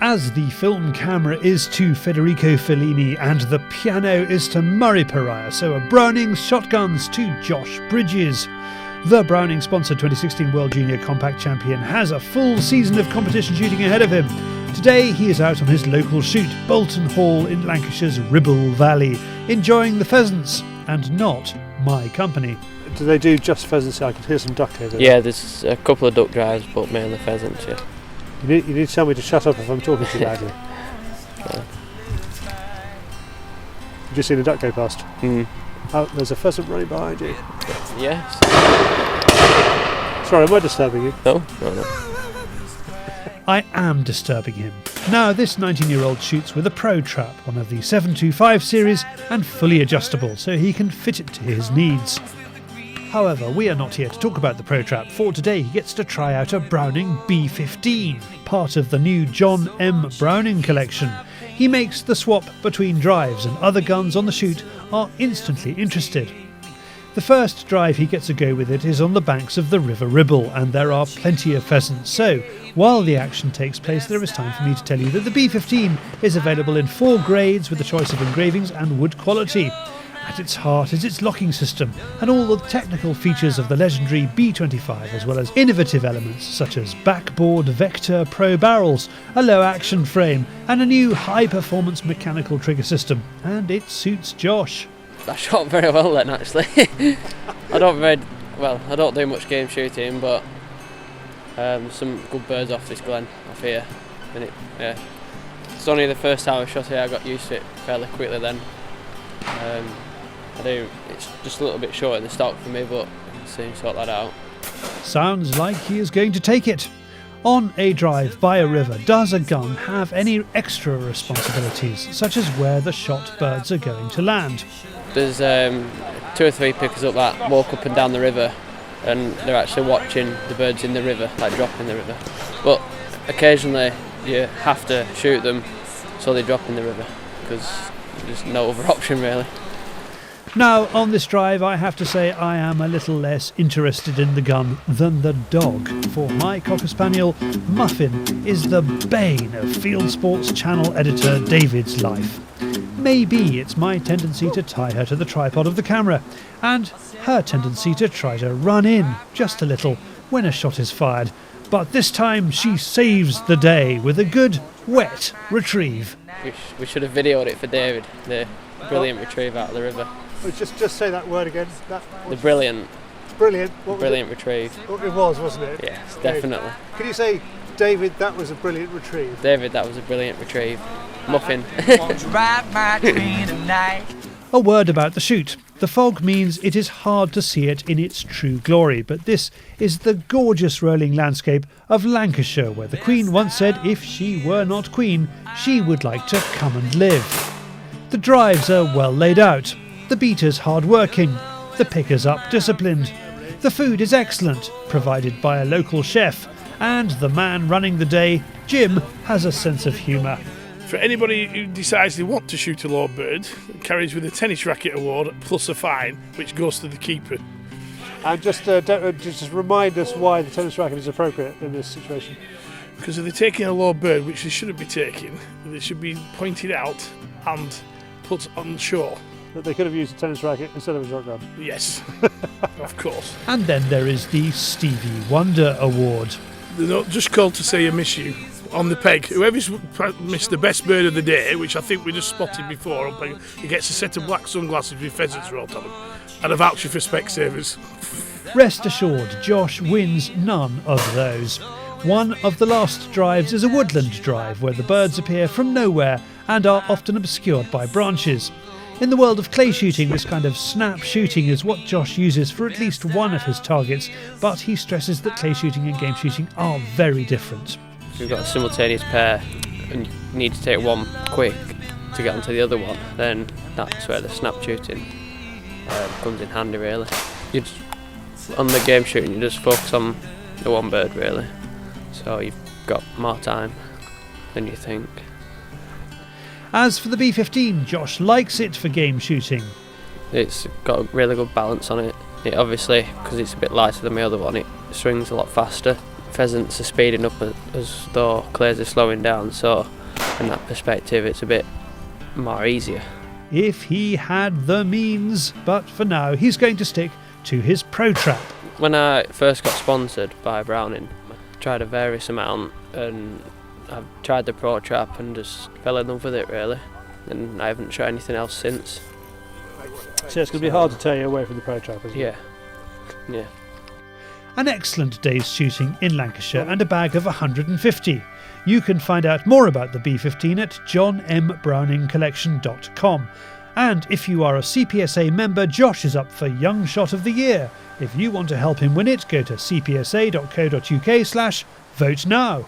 As the film camera is to Federico Fellini and the piano is to Murray Pariah, so are Browning's shotguns to Josh Bridges. The Browning-sponsored 2016 World Junior Compak Champion has a full season of competition shooting ahead of him. Today he is out on his local shoot, Bolton Hall in Lancashire's Ribble Valley, enjoying the pheasants and not my company. Do they do just pheasants? I can hear some duck over there. Yeah, there's a couple of duck drives, but mainly pheasants, yeah. You need to tell me to shut up if I'm talking too loudly. Yeah. You've just seen a duck go past? Mm. Oh, there's a pheasant running behind you. Yes. Sorry, am I disturbing you? No. I am disturbing him. Now, this 19-year-old shoots with a Pro Trap, one of the 725 series, and fully adjustable, so he can fit it to his needs. However, we are not here to talk about the Pro Trap, for today he gets to try out a Browning B15, part of the new John M. Browning collection. He makes the swap between drives, and other guns on the shoot are instantly interested. The first drive he gets a go with it is on the banks of the River Ribble, and there are plenty of pheasants, so while the action takes place there is time for me to tell you that the B15 is available in 4 grades with a choice of engravings and wood quality. At its heart is its locking system and all the technical features of the legendary B25, as well as innovative elements such as backboard Vector Pro barrels, a low action frame and a new high performance mechanical trigger system, and it suits Josh. I shot very well then, actually. I don't do much game shooting, but some good birds off this glen off here, and it's only the first time I shot here I got used to it fairly quickly then. It's just a little bit short in the stock for me, but I can soon sort that out. Sounds like he is going to take it. On a drive by a river, does a gun have any extra responsibilities, such as where the shot birds are going to land? There's 2 or 3 pickers up that walk up and down the river, and they're actually watching the birds in the river, like drop in the river. But occasionally you have to shoot them so they drop in the river, because there's no other option really. Now, on this drive, I have to say I am a little less interested in the gun than the dog, for my Cocker Spaniel, Muffin, is the bane of Fieldsports Channel editor David's life. Maybe it's my tendency to tie her to the tripod of the camera, and her tendency to try to run in, just a little, when a shot is fired. But this time she saves the day with a good, wet retrieve. We should have videoed it for David, the brilliant retrieve out of the river. Just say that word again. The brilliant. Brilliant. Brilliant retrieve. It was, wasn't it? Yes, definitely. Can you say, David, that was a brilliant retrieve? David, that was a brilliant retrieve. Muffin. A word about the shoot. The fog means it is hard to see it in its true glory, but this is the gorgeous rolling landscape of Lancashire, where the Queen once said if she were not Queen, she would like to come and live. The drives are well laid out. The beaters hard-working, the pickers up disciplined. The food is excellent, provided by a local chef, and the man running the day, Jim, has a sense of humour. For anybody who decides they want to shoot a lord bird, it carries with a tennis racket award plus a fine, which goes to the keeper. And just remind us why the tennis racket is appropriate in this situation. Because if they're taking a lord bird, which they shouldn't be taking, they should be pointed out and put on shore. That they could have used a tennis racket instead of a shotgun. Yes, of course. And then there is the Stevie Wonder Award. They're not just called to say I miss you on the peg. Whoever's missed the best bird of the day, which I think we just spotted before on peg, he gets a set of black sunglasses with pheasants wrote on them and a voucher for Specsavers. Rest assured, Josh wins none of those. One of the last drives is a woodland drive where the birds appear from nowhere and are often obscured by branches. In the world of clay shooting, this kind of snap shooting is what Josh uses for at least one of his targets, but he stresses that clay shooting and game shooting are very different. If you've got a simultaneous pair and you need to take one quick to get onto the other one, then that's where the snap shooting comes in handy really. On the game shooting you just focus on the one bird really, so you've got more time than you think. As for the B15, Josh likes it for game shooting. It's got a really good balance on it. It obviously, because it's a bit lighter than my other one, it swings a lot faster pheasants are speeding up as though clears are slowing down, so from that perspective it's a bit more easier. If he had the means, but for now he's going to stick to his pro trap. When I first got sponsored by Browning, I tried a various amount, and I've tried the pro trap and just fell in love with it really, and I haven't tried anything else since. So it's going to be hard to tear you away from the pro trap, isn't it? Yeah. An excellent day's shooting in Lancashire and a bag of 150. You can find out more about the B15 at johnmbrowningcollection.com. And if you are a CPSA member, Josh is up for Young Shot of the Year. If you want to help him win it, go to cpsa.co.uk/vote now.